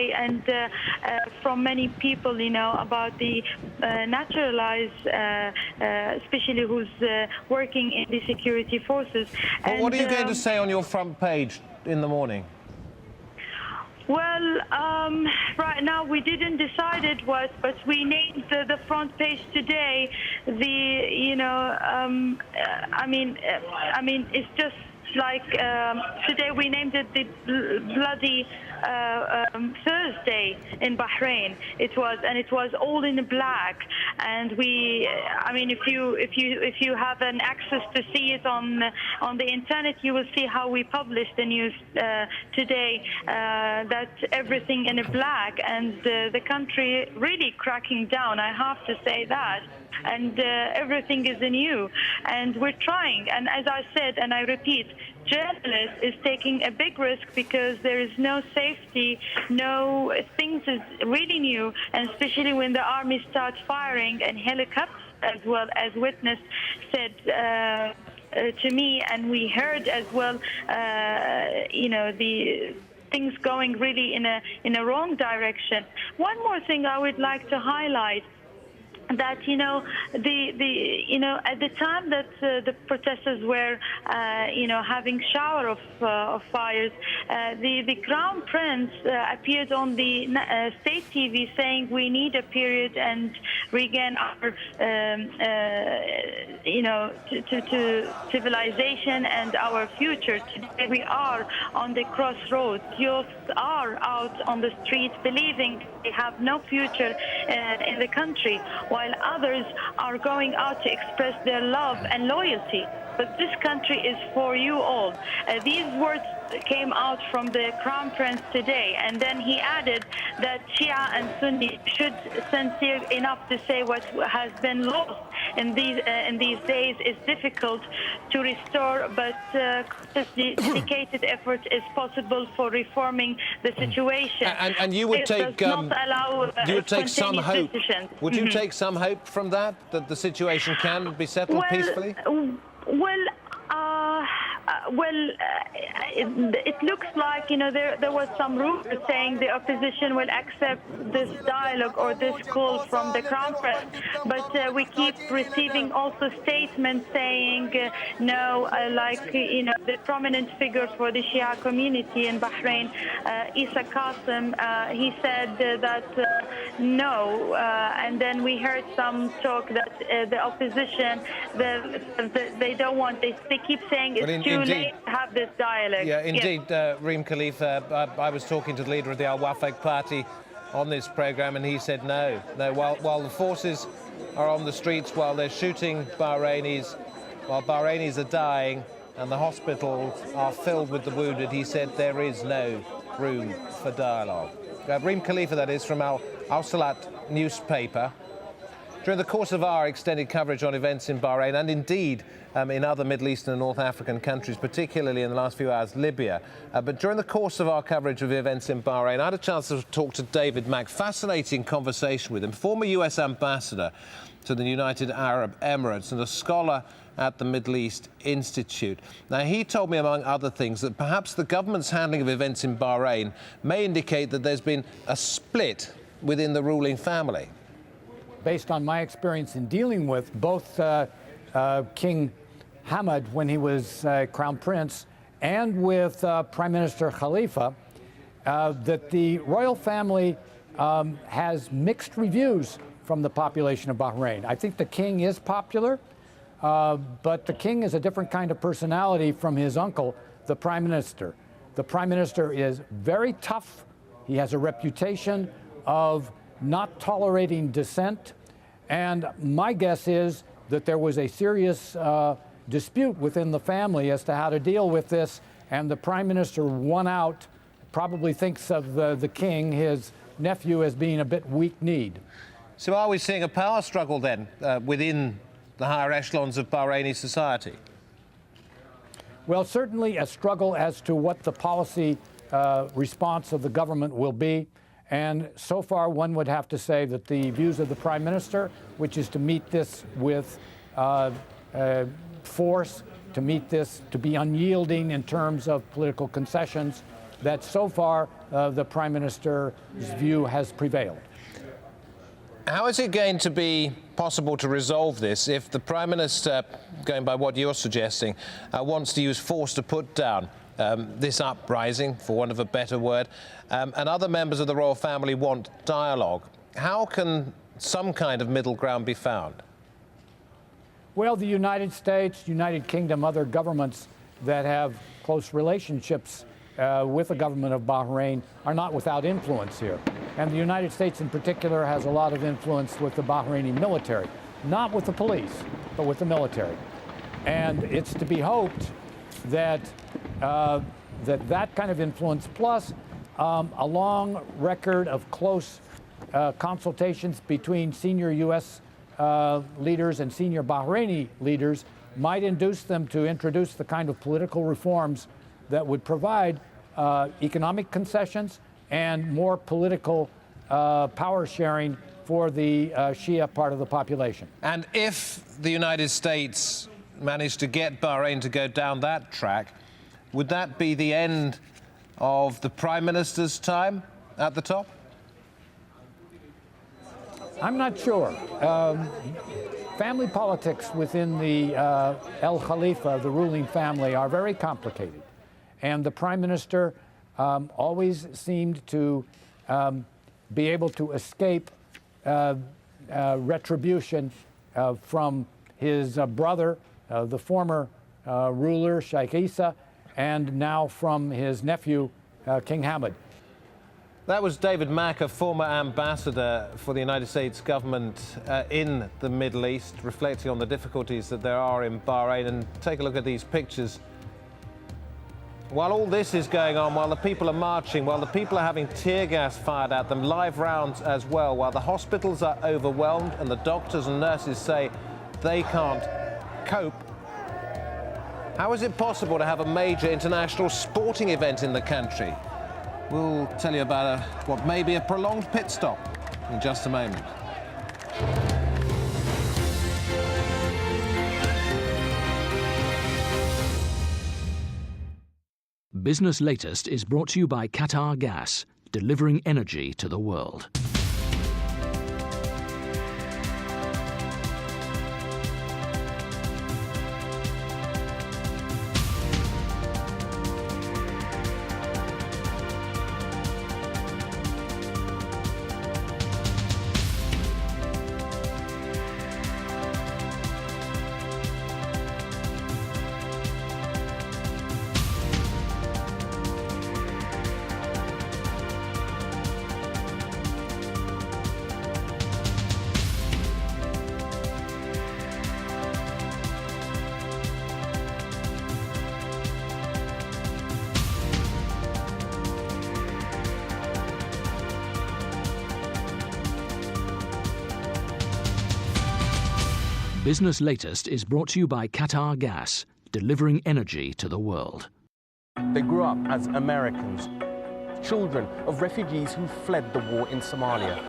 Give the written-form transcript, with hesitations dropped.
today, and from many people, about the naturalized, especially who's working in the security forces. Well, what are you going to say on your front page in the morning? Well, right now we didn't decide it was, but we named the front page today. I mean, it's just like today we named it the bloody Thursday in Bahrain. It was all in black, and if you have an access to see it on the internet, you will see how we published the news today. That everything in black, and the country really cracking down. I have to say that. And everything is new, and we're trying. And as I said, and I repeat, journalists is taking a big risk because there is no safety, no things is really new, and especially when the army starts firing and helicopters, as well as witness said to me, and we heard as well, the things going really in a wrong direction. One more thing I would like to highlight, that at the time that the protesters were having shower of fires, the crown prince appeared on the state TV saying we need a period and regain our to civilization and our future. Today we are on the crossroads. Youth are out on the streets believing they have no future in the country, while others are going out to express their love and loyalty. But this country is for you all. These words came out from the Crown Prince today, and then he added that Shia and Sunni should sincere enough to say what has been lost in these days is difficult to restore, but dedicated effort is possible for reforming the situation. And you would take some hope. Would you take some hope from that the situation can be settled peacefully? It looks like, there was some rumors saying the opposition will accept this dialogue or this call from the Crown Prince, but we keep receiving also statements saying no, the prominent figure for the Shia community in Bahrain, Isa Qasim, he said that no, and then we heard some talk that the opposition, they don't want this. They keep saying it's too late to have this dialogue. Yeah, indeed, Reem Khalifa. I was talking to the leader of the Al-Wafaq party on this programme, and he said no. While the forces are on the streets, while they're shooting Bahrainis, while Bahrainis are dying and the hospitals are filled with the wounded, he said there is no room for dialogue. Reem Khalifa, that is, from Al-Salat newspaper. During the course of our extended coverage on events in Bahrain, and indeed in other Middle Eastern and North African countries, particularly in the last few hours, Libya. But during the course of our coverage of events in Bahrain, I had a chance to talk to David Mack. Fascinating conversation with him, former US ambassador to the United Arab Emirates and a scholar at the Middle East Institute. Now, he told me, among other things, that perhaps the government's handling of events in Bahrain may indicate that there's been a split within the ruling family. Based on my experience in dealing with both King Hamad when he was Crown Prince and with Prime Minister Khalifa, that the royal family has mixed reviews from the population of Bahrain. I think the king is popular, but the king is a different kind of personality from his uncle, the Prime Minister. The Prime Minister is very tough. He has a reputation of not tolerating dissent, and my guess is that there was a serious dispute within the family as to how to deal with this, and the Prime Minister won out, probably thinks of the king, his nephew, as being a bit weak-kneed. So are we seeing a power struggle then within the higher echelons of Bahraini society? Well, certainly a struggle as to what the policy response of the government will be. And so far, one would have to say that the views of the Prime Minister, which is to meet this with force, to meet this, to be unyielding in terms of political concessions, that so far the Prime Minister's view has prevailed. How is it going to be possible to resolve this if the Prime Minister, going by what you're suggesting, wants to use force to put down this uprising, for want of a better word, and other members of the royal family want dialogue? How can some kind of middle ground be found? Well, the United States, United Kingdom, other governments that have close relationships with the government of Bahrain are not without influence here. And the United States in particular has a lot of influence with the Bahraini military, not with the police, but with the military. And it's to be hoped that that kind of influence, plus a long record of close consultations between senior U.S. Leaders and senior Bahraini leaders, might induce them to introduce the kind of political reforms that would provide economic concessions and more political power sharing for the Shia part of the population. And if the United States managed to get Bahrain to go down that track, would that be the end of the Prime Minister's time at the top? I'm not sure. Family politics within the Al Khalifa, the ruling family, are very complicated. And the Prime Minister always seemed to be able to escape retribution from his brother, the former ruler, Sheikh Isa, and now from his nephew, King Hamad. That was David Mack, a former ambassador for the United States government in the Middle East, reflecting on the difficulties that there are in Bahrain. And take a look at these pictures. While all this is going on, while the people are marching, while the people are having tear gas fired at them, live rounds as well, while the hospitals are overwhelmed and the doctors and nurses say they can't cope, how is it possible to have a major international sporting event in the country? We'll tell you about what may be a prolonged pit stop in just a moment. Business Latest is brought to you by Qatar Gas, delivering energy to the world. Business Latest is brought to you by Qatar Gas, delivering energy to the world. They grew up as Americans, children of refugees who fled the war in Somalia.